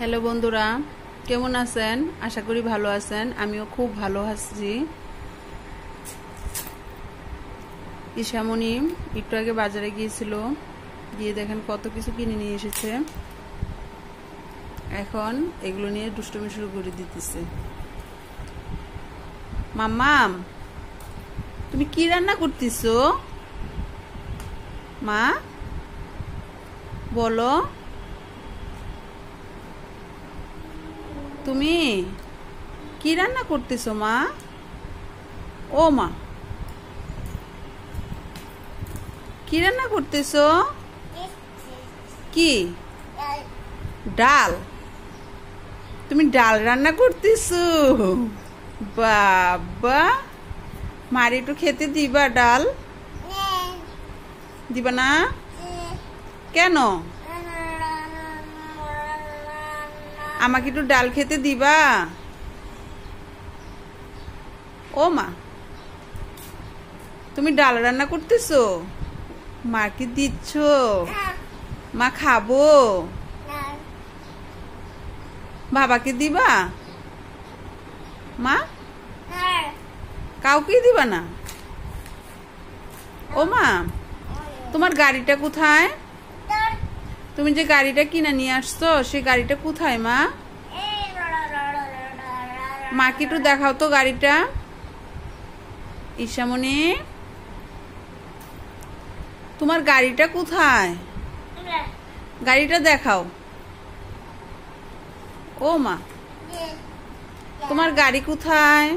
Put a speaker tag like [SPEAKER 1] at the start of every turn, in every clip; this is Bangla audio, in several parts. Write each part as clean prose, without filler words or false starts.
[SPEAKER 1] হ্যালো বন্ধুরা, কেমন আছেন? আশা করি ভালো আছেন। আমিও খুব ভালো আছি। ঈশামণি একটু আগে বাজারে গিয়েছিল, গিয়ে দেখেন কত কিছু কিনে নিয়ে এসেছে। এখন এগুলো নিয়ে দুষ্টুমি শুরু করে দিতেছে। মাম্মাম, তুমি কি রান্না করতেছো? মা বলো, তুমি কি রান্না করতেছো মা? ও মা, কি রান্না করতেছো? কি? ডাল? তুমি ডাল রান্না করতেছো? বাবা, মার একটু খেতে দিবা ডাল? দিবা না? কেন? আমাকে একটু ডাল খেতে দিবা? ও মা, তুমি ডাল রান্না করতেছো? মা কি দিচ্ছ? মা খাবো? বাবাকে দিবা? মা কাউকে দিবা না? ও মা, তোমার গাড়িটা কোথায়? তুমি যে গাড়িটা কিনে নিয়ে আসছো, সেই গাড়িটা কোথায় মা? মাকে একটু দেখাও তো গাড়িটা। ঈশামণি, তোমার গাড়িটা কোথায়? গাড়িটা দেখাও। ও মা, তোমার গাড়ি কোথায়?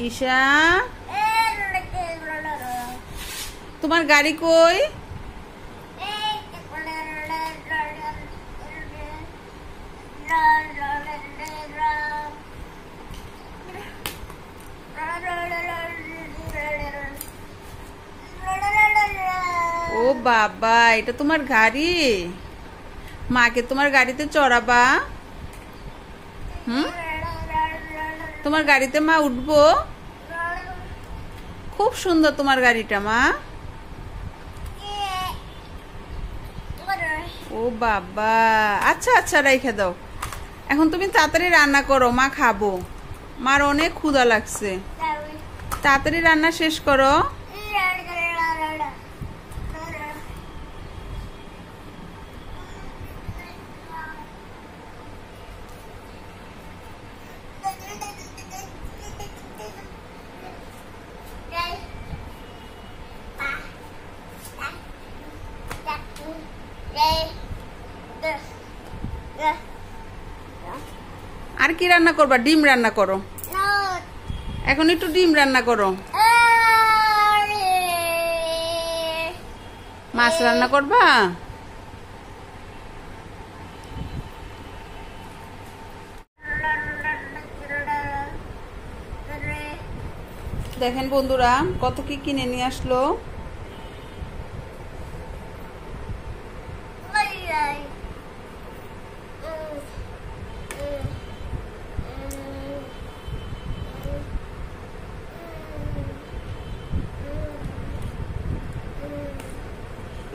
[SPEAKER 1] ঈশা, তোমার গাড়ি কই? ও বাবা, এটা তোমার গাড়ি? মাকে তোমার গাড়িতে চড়াবা? তোমার গাড়িতে মা উঠবো? খুব সুন্দর তোমার গাড়িটা মা। ও বাবা, আচ্ছা আচ্ছা, রেখে দাও। এখন তুমি তাড়াতাড়ি রান্না করো, মা খাবো। মার অনেক ক্ষুধা লাগছে। তাড়াতাড়ি রান্না শেষ করো। আর কি রান্না করবা? ডিম রান্না করো। এখন একটু ডিম রান্না করো। মাছ রান্না করবা? দেখেন বন্ধুরা, কত কি কিনে নিয়ে আসলো।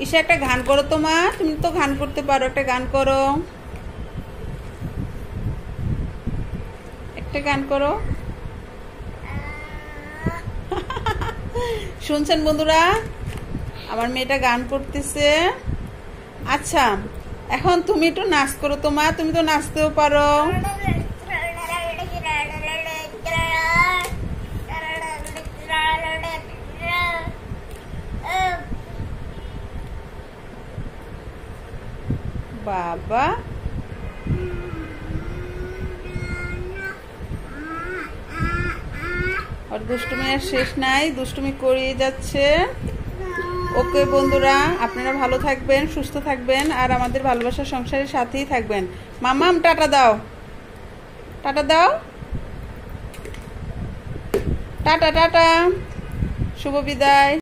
[SPEAKER 1] ঈশা, একটা গান করো তো মা, তুমি তো গান করতে পারো, একটা গান করো। একটা গান করো। শুনছেন বন্ধুরা, আমার মেয়েটা গান করতেছে। আচ্ছা, এখন তুমি একটু নাচ করো তো মা, তুমি তো নাচতেও পারো। বাবা, আর দুষ্টুমি আর শেষ নাই, দুষ্টুমি করিয়ে যাচ্ছে। ওকে বন্ধুরা, আপনারা ভালো থাকবেন, সুস্থ থাকবেন, আর আমাদের ভালোবাসার সংসারের সাথেই থাকবেন। মাম্মাম, টাটা দাও। টাটা দাও। টাটা টাটা, শুভ বিদায়।